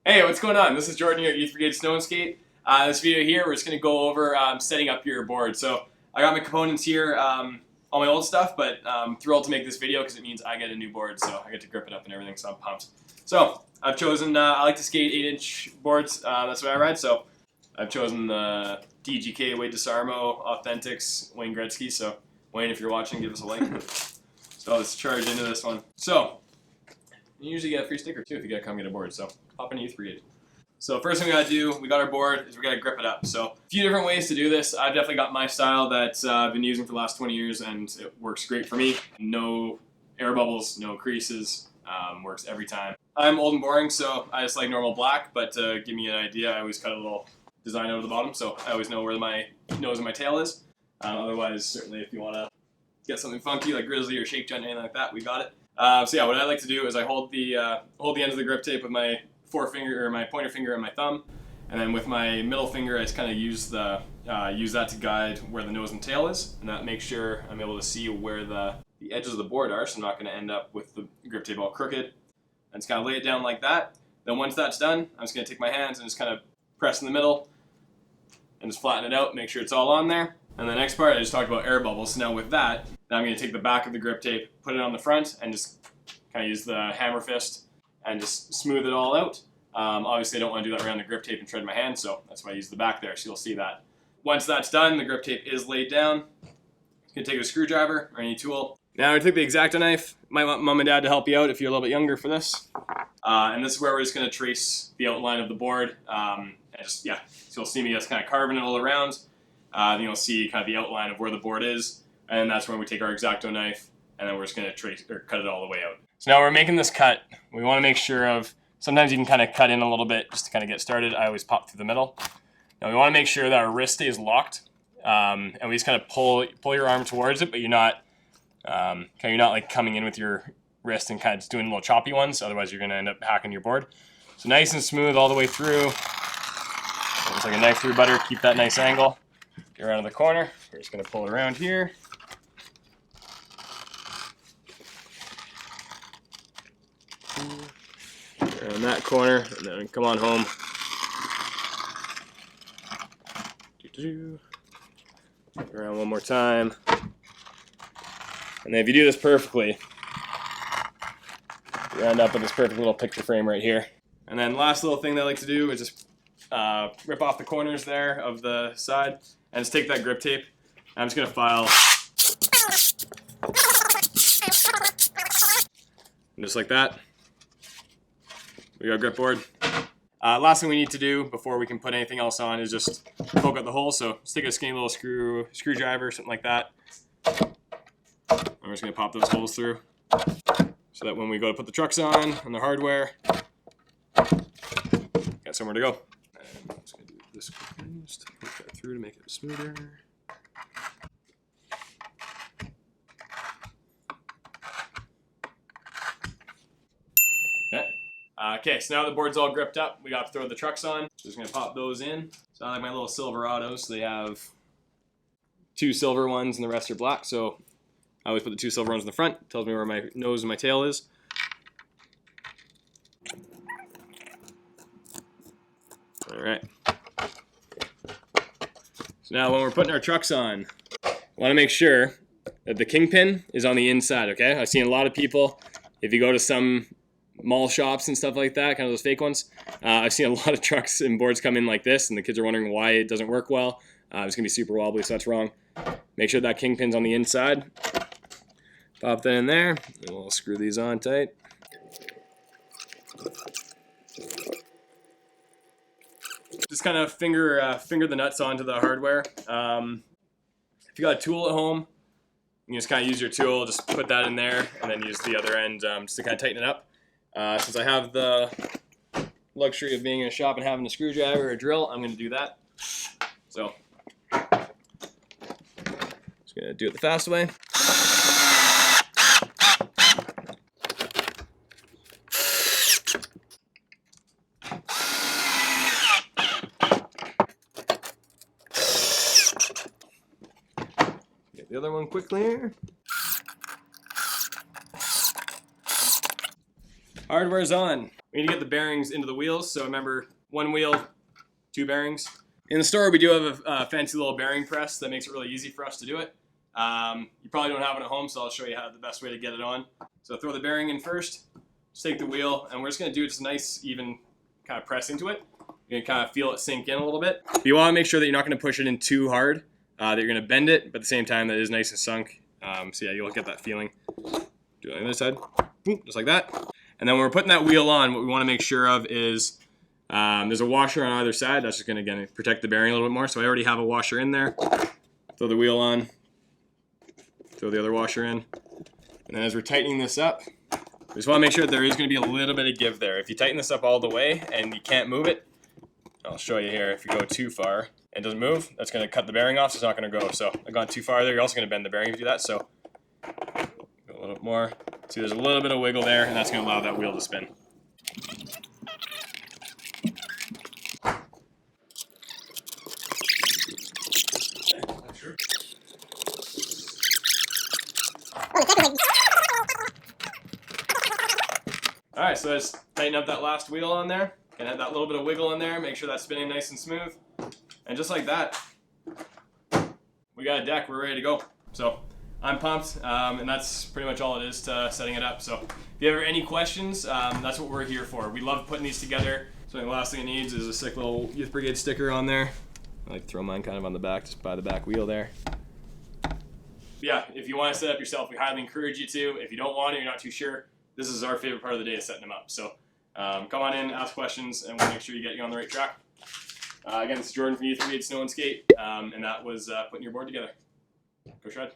Hey, what's going on? This is Jordan here at Youth Brigade Snow and Skate. This video here, we're just going to go over setting up your board. So I got my components here, all my old stuff, but I'm thrilled to make this video because it means I get a new board, so I get to grip it up and everything, so I'm pumped. So I've chosen, I like to skate 8-inch boards, that's what I ride, so I've chosen the DGK Wade Disarmo Authentics Wayne Gretzky, so Wayne, if you're watching, give us a like. So let's charge into this one. So you usually get a free sticker too if you gotta come get a board, so hop in Youth Brigade. So first thing we gotta do, we got our board, is we gotta grip it up. So a few different ways to do this. I've definitely got my style that I've been using for the last 20 years and it works great for me. No air bubbles, no creases, works every time. I'm old and boring, so I just like normal black, but to give me an idea, I always cut a little design over the bottom, so I always know where my nose and my tail is. Otherwise, certainly if you wanna get something funky like Grizzly or Shake Giant, anything like that, we got it. So yeah, what I like to do is I hold the ends of the grip tape with my forefinger or my pointer finger and my thumb, and then with my middle finger I just kind of use that to guide where the nose and tail is, and that makes sure I'm able to see where the edges of the board are, so I'm not going to end up with the grip tape all crooked. And just kind of lay it down like that. Then once that's done, I'm just going to take my hands and just kind of press in the middle and just flatten it out, make sure it's all on there. And the next part, I just talked about air bubbles. So now with that, now I'm going to take the back of the grip tape, put it on the front, and just kind of use the hammer fist and just smooth it all out. Obviously, I don't want to do that around the grip tape and shred my hand, so that's why I use the back there, so you'll see that. Once that's done, the grip tape is laid down. You can take a screwdriver or any tool. Now I take the X-Acto knife. Might want mom and dad to help you out if you're a little bit younger for this. And this is where we're just going to trace the outline of the board. And just, yeah, so you'll see me just kind of carving it all around. Then you'll see kind of the outline of where the board is, and that's when we take our X-Acto knife, and then we're just going to trace or cut it all the way out. So now we're making this cut. We want to make sure of, sometimes you can kind of cut in a little bit just to kind of get started. I always pop through the middle. Now we want to make sure that our wrist stays locked, and we just kind of pull your arm towards it, but you're not like coming in with your wrist and kind of just doing little choppy ones. Otherwise, you're going to end up hacking your board. So nice and smooth all the way through. Just like a knife through butter. Keep that nice angle. Get around to the corner. We're just going to pull it around here. Around that corner, and then come on home. Around one more time. And then if you do this perfectly, you end up with this perfect little picture frame right here. And then last little thing that I like to do is just rip off the corners there of the side and just take that grip tape. I'm just going to file. And just like that. We got a grip board. Last thing we need to do before we can put anything else on is just poke out the hole. So stick a skinny little screwdriver, something like that. I'm just going to pop those holes through so that when we go to put the trucks on and the hardware, got somewhere to go. And I'm just going to do this quickly, just poke that through to make it smoother. Okay, so now the board's all gripped up, we got to throw the trucks on. Just going to pop those in. So I like my little Silverados. They have 2 silver ones and the rest are black. So I always put the 2 silver ones in the front. It tells me where my nose and my tail is. All right. So now when we're putting our trucks on, I want to make sure that the kingpin is on the inside, okay? I've seen a lot of people, if you go to some mall shops and stuff like that, kind of those fake ones. I've seen a lot of trucks and boards come in like this, and the kids are wondering why it doesn't work well. It's going to be super wobbly, so that's wrong. Make sure that kingpin's on the inside. Pop that in there, and we'll screw these on tight. Just kind of finger the nuts onto the hardware. If you got a tool at home, you can just kind of use your tool, just put that in there, and then use the other end just to kind of tighten it up. Since I have the luxury of being in a shop and having a screwdriver or a drill, I'm going to do that. So, just going to do it the fast way. Get the other one quickly here. Hardware's on. We we need to get the bearings into the wheels. So remember, 1 wheel, 2 bearings. In the store, we do have a fancy little bearing press that makes it really easy for us to do it. You probably don't have it at home, so I'll show you how the best way to get it on. So throw the bearing in first, just take the wheel, and we're just going to do just a nice, even kind of press into it. You're going to kind of feel it sink in a little bit. But you want to make sure that you're not going to push it in too hard, that you're going to bend it, but at the same time that it is nice and sunk. So yeah, you'll get that feeling. Do it on the other side, boom, just like that. And then when we're putting that wheel on, what we want to make sure of is there's a washer on either side. That's just going to, again, protect the bearing a little bit more. So I already have a washer in there. Throw the wheel on, throw the other washer in. And then as we're tightening this up, we just want to make sure that there is going to be a little bit of give there. If you tighten this up all the way and you can't move it, I'll show you here, if you go too far and it doesn't move, that's going to cut the bearing off, so it's not going to go. So I've gone too far there, you're also going to bend the bearing if you do that. So go a little bit more. See, there's a little bit of wiggle there, and that's going to allow that wheel to spin. Alright, so just tighten up that last wheel on there. Gonna have that little bit of wiggle in there, make sure that's spinning nice and smooth. And just like that, we got a deck, we're ready to go. So I'm pumped, and that's pretty much all it is to setting it up. So if you have any questions, that's what we're here for. We love putting these together. So the last thing it needs is a sick little Youth Brigade sticker on there. I like to throw mine kind of on the back, just by the back wheel there. Yeah, if you want to set up yourself, we highly encourage you to. If you don't want it, you're not too sure, this is our favorite part of the day, is setting them up. So come on in, ask questions, and we'll make sure you get you on the right track. Again, this is Jordan from Youth Brigade Snow and Skate, and that was putting your board together. Go Shred.